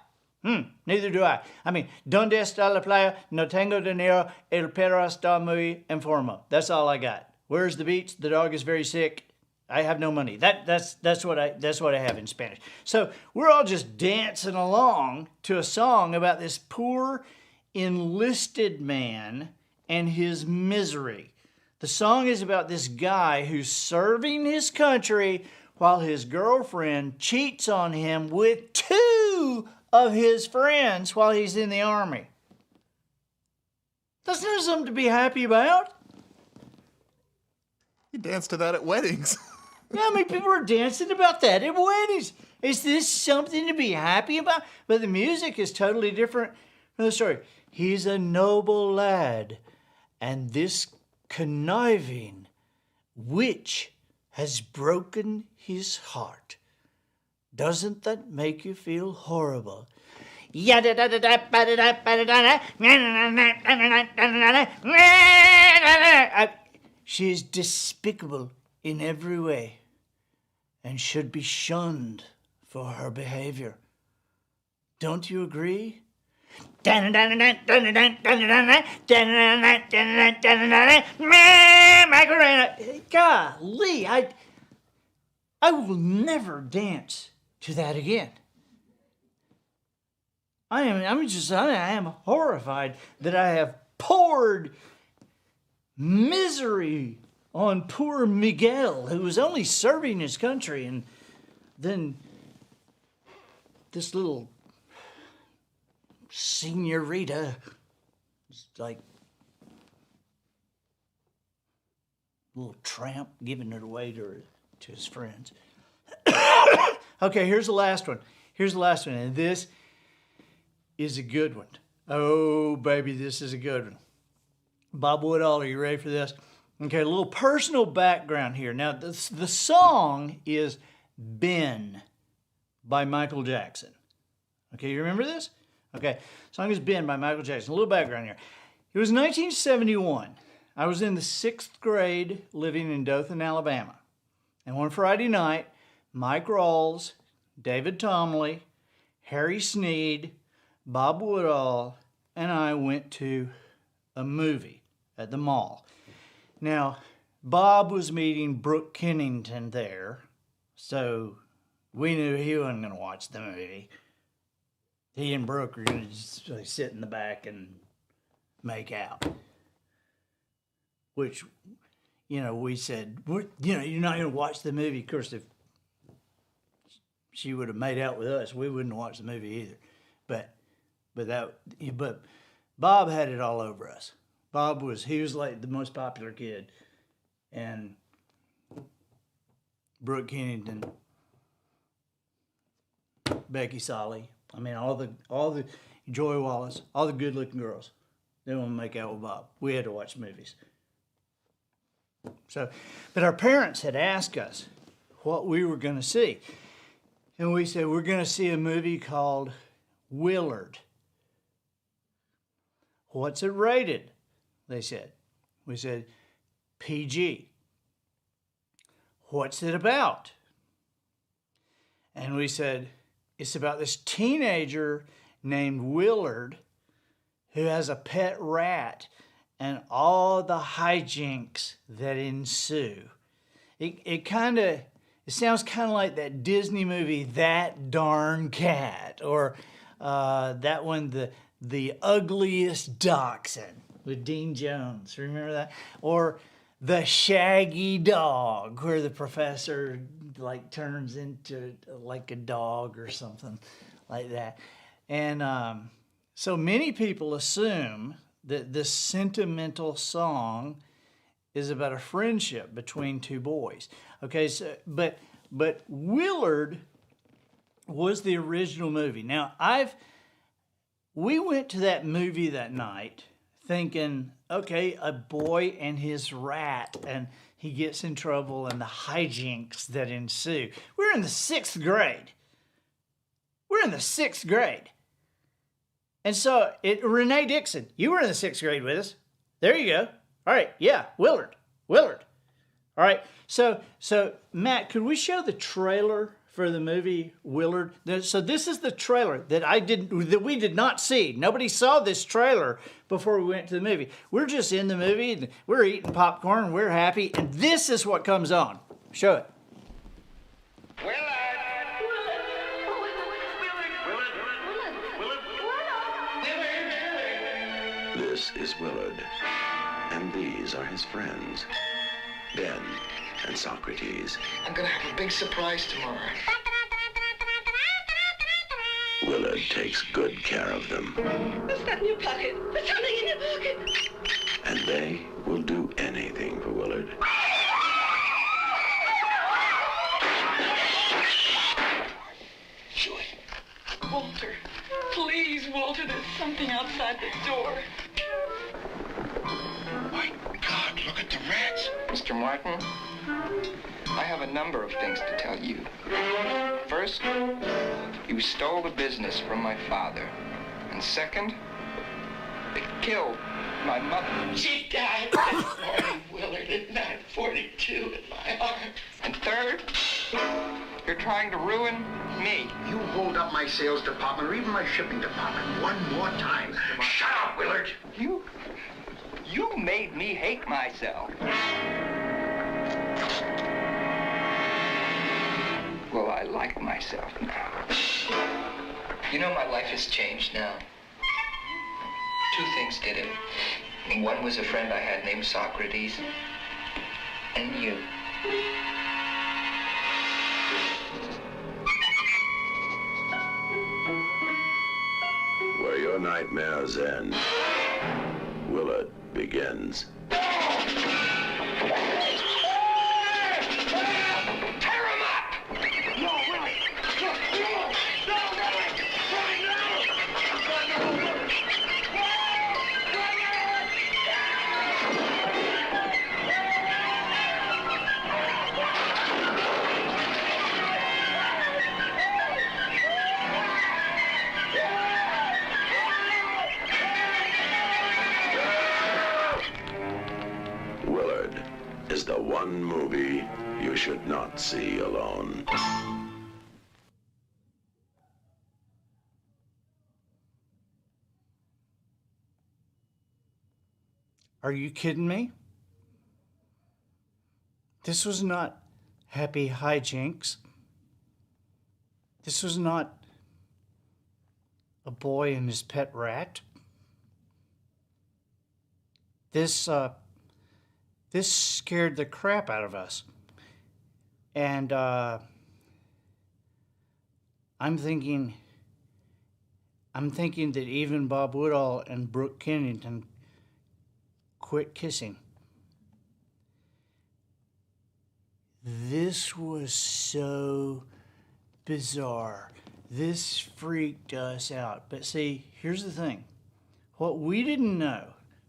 Neither do I. I mean, ¿Dónde está la playa? No tengo dinero. El perro está muy enfermo. That's all I got. Where's the beach? The dog is very sick. I have no money. That's what I have in Spanish. So we're all just dancing along to a song about this poor enlisted man and his misery. The song is about this guy who's serving his country while his girlfriend cheats on him with two of his friends while he's in the army. That's not something to be happy about. You dance to that at weddings. Yeah, I mean, people are dancing about that at weddings. Is this something to be happy about? But the music is totally different from the story. He's a noble lad, and this conniving witch has broken his heart. Doesn't that make you feel horrible? She is despicable in every way and should be shunned for her behavior. Don't you agree? Macarena. Golly, I will never dance to that again. I am horrified that I have poured misery on poor Miguel, who was only serving his country, and then this little senorita was like a little tramp giving it away to his friends. Okay, here's the last one. And this is a good one. Oh, baby, this is a good one. Bob Woodall, are you ready for this? Okay, a little personal background here. Now, the song is Ben by Michael Jackson. Okay, you remember this? Okay, song is Ben by Michael Jackson. A little background here. It was 1971. I was in the 6th grade living in Dothan, Alabama. And one Friday night, Mike Rawls, David Tomley, Harry Sneed, Bob Woodall, and I went to a movie at the mall. Now, Bob was meeting Brooke Kennington there, so we knew he wasn't going to watch the movie. He and Brooke were going to just sit in the back and make out. Which, we said, you're not going to watch the movie. Of course, if she would have made out with us, we wouldn't watch the movie either. But Bob had it all over us. He was like the most popular kid, and Brooke Kennington, Becky Solly, all the Joy Wallace, all the good-looking girls, they want to make out with Bob. We had to watch movies. So, but our parents had asked us what we were going to see, and we said we're going to see a movie called Willard. What's it rated? They said. We said, PG. What's it about? And we said, it's about this teenager named Willard who has a pet rat and all the hijinks that ensue. It sounds kind of like that Disney movie, That Darn Cat, or that one, The Ugliest Dachshund with Dean Jones. Remember that? Or The Shaggy Dog, where the professor turns into like a dog or something like that. And so many people assume that this sentimental song is about a friendship between two boys. Okay, so but Willard was the original movie. Now we went to that movie that night thinking, okay, a boy and his rat, and he gets in trouble and the hijinks that ensue. We're in the 6th grade. And so, Renee Dixon, you were in the 6th grade with us. There you go. All right, yeah, Willard. All right, so Matt, could we show the trailer for the movie Willard? So this is the trailer that we did not see. Nobody saw this trailer before we went to the movie. We're just in the movie, and we're eating popcorn, and we're happy, and this is what comes on. Show it. This is Willard, and these are his friends, Ben and Socrates. I'm gonna have a big surprise tomorrow. Willard takes good care of them. What's that in your pocket? There's something in your pocket. And they will do anything for Willard. Joy. Walter, please, Walter, there's something outside the door. My God, look at the rats. Mr. Martin, I have a number of things to tell you. First, you stole the business from my father. And second, it killed my mother. She died this morning, Willard, at 9:42 in my arms. And third, you're trying to ruin me. You hold up my sales department or even my shipping department one more time. Shut up, Willard. You made me hate myself. Well, I like myself now. You know, my life has changed now. 2 things did it. One was a friend I had named Socrates, and you. Where your nightmares end, Willard begins. Willard is the one movie you should not see alone. Are you kidding me? This was not happy hijinks. This was not a boy and his pet rat. This scared the crap out of us. And I'm thinking that even Bob Woodall and Brooke Kennington quit kissing. This was so bizarre. This freaked us out. But see, here's the thing. What we didn't know,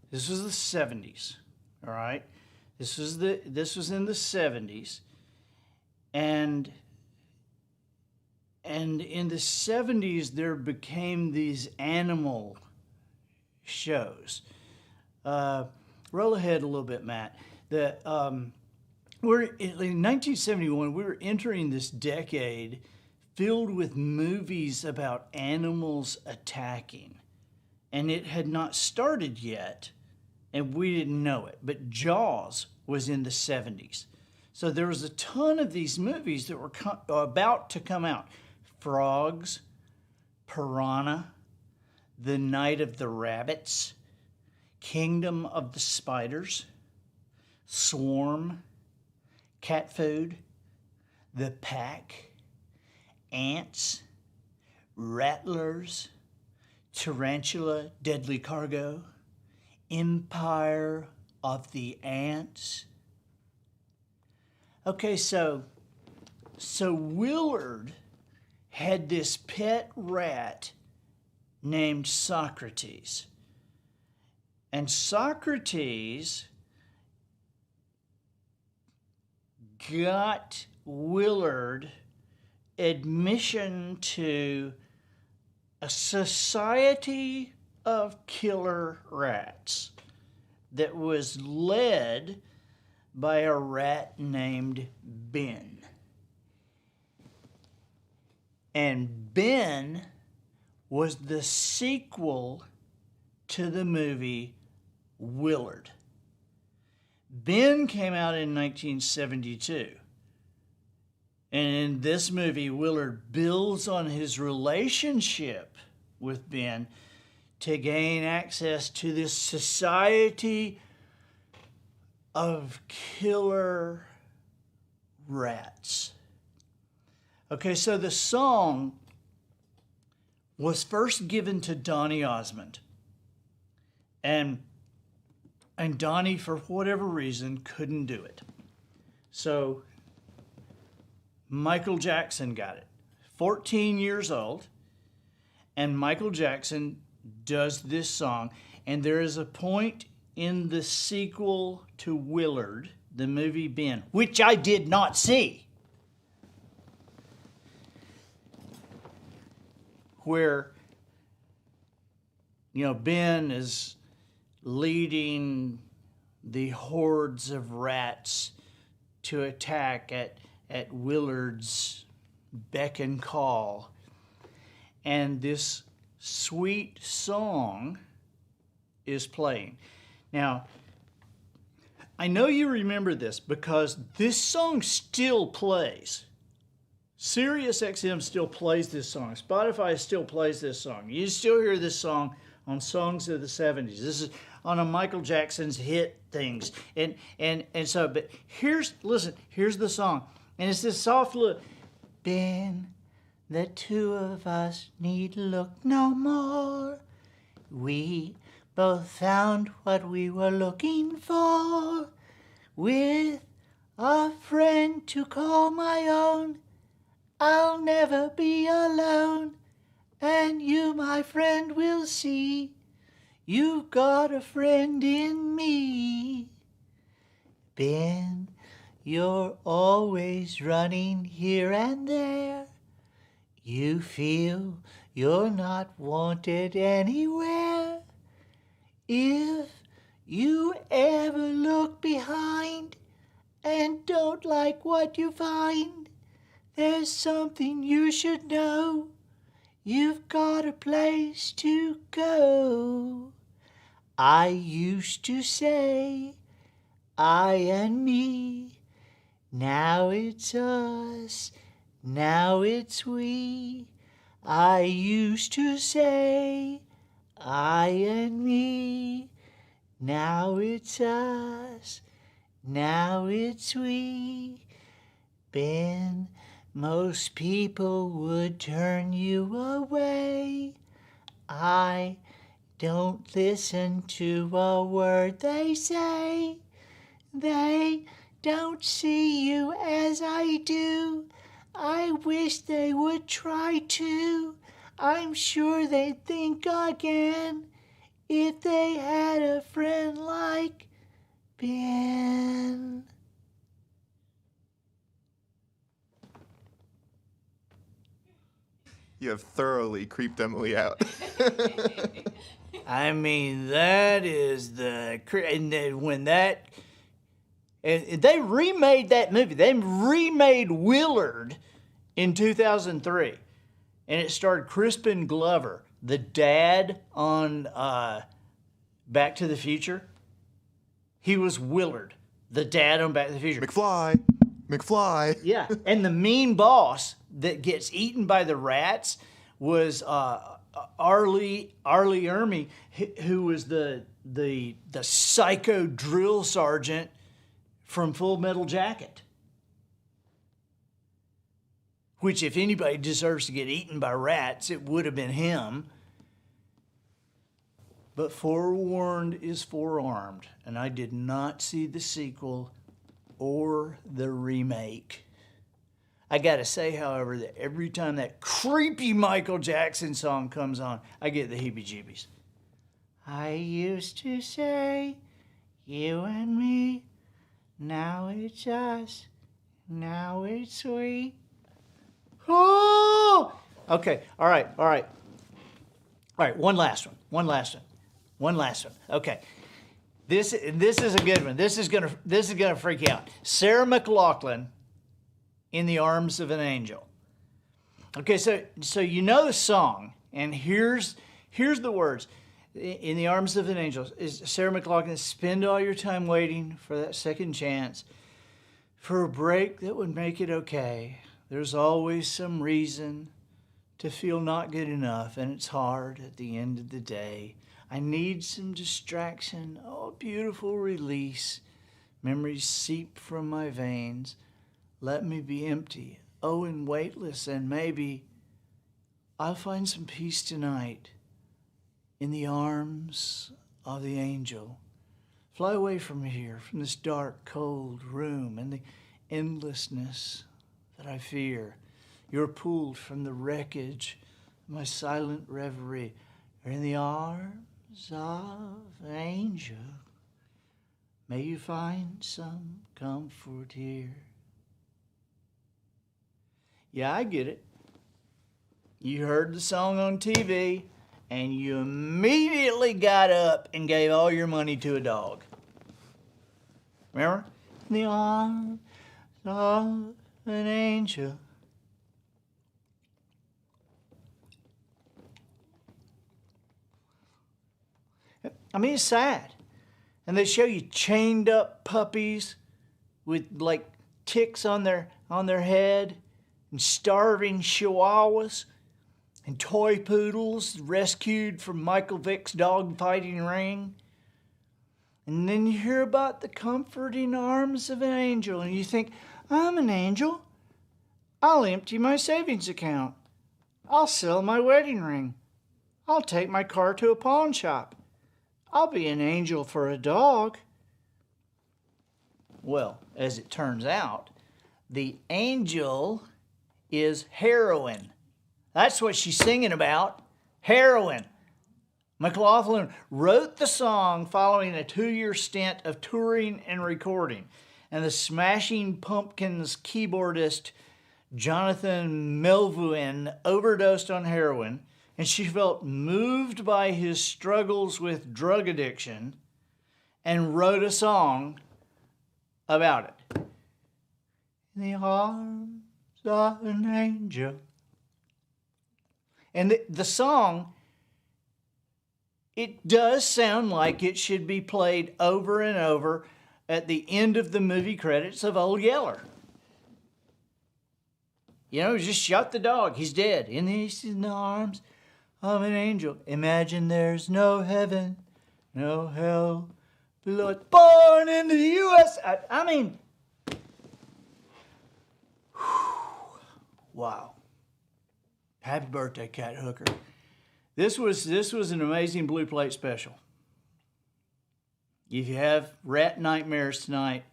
this was the 70s, all right? This was in the 70s. And in the 70s, there became these animal shows. Roll ahead a little bit, Matt. We're in 1971. We were entering this decade filled with movies about animals attacking, and it had not started yet, and we didn't know it. But Jaws was in the 70s, so there was a ton of these movies that were about to come out. Frogs, Piranha, The Night of the Rabbits, Kingdom of the Spiders, Swarm, Cat Food, The Pack, Ants, Rattlers, Tarantula, Deadly Cargo, Empire of the Ants. Okay, so Willard had this pet rat named Socrates. And Socrates got Willard admission to a society of killer rats that was led by a rat named Ben. And Ben was the sequel to the movie Willard. Ben came out in 1972. And in this movie, Willard builds on his relationship with Ben to gain access to this society of killer rats. Okay, so the song was first given to Donny Osmond. And Donny, for whatever reason, couldn't do it. So Michael Jackson got it. 14 years old, and Michael Jackson does this song. And there is a point in the sequel to Willard, the movie Ben, which I did not see, where, Ben is leading the hordes of rats to attack at Willard's beck and call. And this sweet song is playing. Now, I know you remember this because this song still plays. Sirius XM still plays this song. Spotify still plays this song. You still hear this song on songs of the 70s. This is on a Michael Jackson's hit things. And so, but here's the song. And it's this soft look. Ben, the two of us need look no more. We both found what we were looking for. With a friend to call my own, I'll never be alone. And you, my friend, will see you've got a friend in me. Ben, you're always running here and there. You feel you're not wanted anywhere. If you ever look behind and don't like what you find, there's something you should know. You've got a place to go. I used to say, I and me. Now it's us, now it's we. I used to say, I and me. Now it's us, now it's we. Ben, most people would turn you away. I don't listen to a word they say. They don't see you as I do. I wish they would try to. I'm sure they'd think again if they had a friend like Ben. You have thoroughly creeped Emily out. I mean, that is and then when that, and they remade that movie. They remade Willard in 2003, and it starred Crispin Glover, the dad on Back to the Future. He was Willard, the dad on Back to the Future. McFly. Yeah, and the mean boss that gets eaten by the rats was Arlie Ermy, who was the psycho drill sergeant from Full Metal Jacket. Which, if anybody deserves to get eaten by rats, it would have been him. But forewarned is forearmed, and I did not see the sequel or the remake. I gotta say, however, that every time that creepy Michael Jackson song comes on, I get the heebie-jeebies. I used to say, you and me, now it's us, now it's we. Oh! Okay, all right. One last one. Okay. This is a good one. This is gonna freak you out. Sarah McLachlan, In the Arms of an Angel. Okay, so you know the song, and here's the words. In the Arms of an Angel is Sarah McLachlan. Spend all your time waiting for that second chance, for a break that would make it okay. There's always some reason to feel not good enough, and it's hard at the end of the day. I need some distraction, oh, beautiful release. Memories seep from my veins. Let me be empty, oh, and weightless, and maybe I'll find some peace tonight in the arms of the angel. Fly away from here, from this dark, cold room and the endlessness that I fear. You're pulled from the wreckage of my silent reverie. You're in the arms of an angel. May you find some comfort here. Yeah, I get it. You heard the song on TV, and you immediately got up and gave all your money to a dog. Remember? In the arms of an angel. I mean, it's sad. And they show you chained up puppies with like ticks on their head, and starving chihuahuas, and toy poodles rescued from Michael Vick's dog fighting ring. And then you hear about the comforting arms of an angel, and you think, I'm an angel. I'll empty my savings account. I'll sell my wedding ring. I'll take my car to a pawn shop. I'll be an angel for a dog. Well, as it turns out, the angel is heroin. That's what she's singing about, heroin. McLachlan wrote the song following a 2-year stint of touring and recording, and the Smashing Pumpkins keyboardist Jonathan Melvoin overdosed on heroin, and she felt moved by his struggles with drug addiction and wrote a song about it. In the arms of an angel. And the song It does sound like it should be played over and over at the end of the movie credits of Old Yeller. You know, just shot the dog. He's dead. And he's in the arms of an angel. Imagine there's no heaven, no hell below it. Born in the U.S. I mean, wow. Happy birthday, Cat Hooker. This was an amazing Blue Plate special. If you have rat nightmares tonight,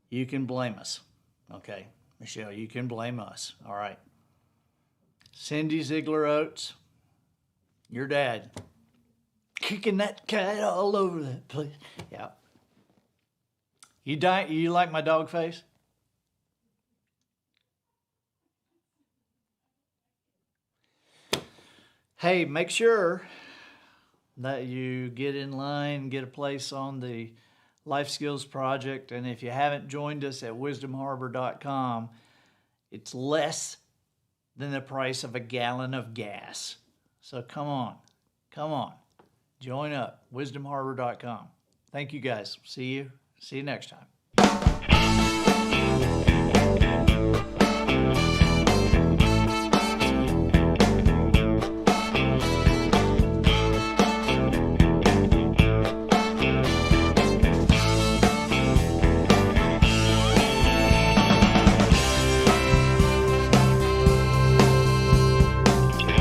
you can blame us. Okay, Michelle, you can blame us. All right. Cindy Ziglar Oates, your dad, kicking that cat all over that place. Yeah. You like my dog face? Hey, make sure that you get in line, get a place on the Life Skills Project. And if you haven't joined us at wisdomharbor.com, it's less than the price of a gallon of gas. So come on, join up, wisdomharbor.com. Thank you guys. See you next time.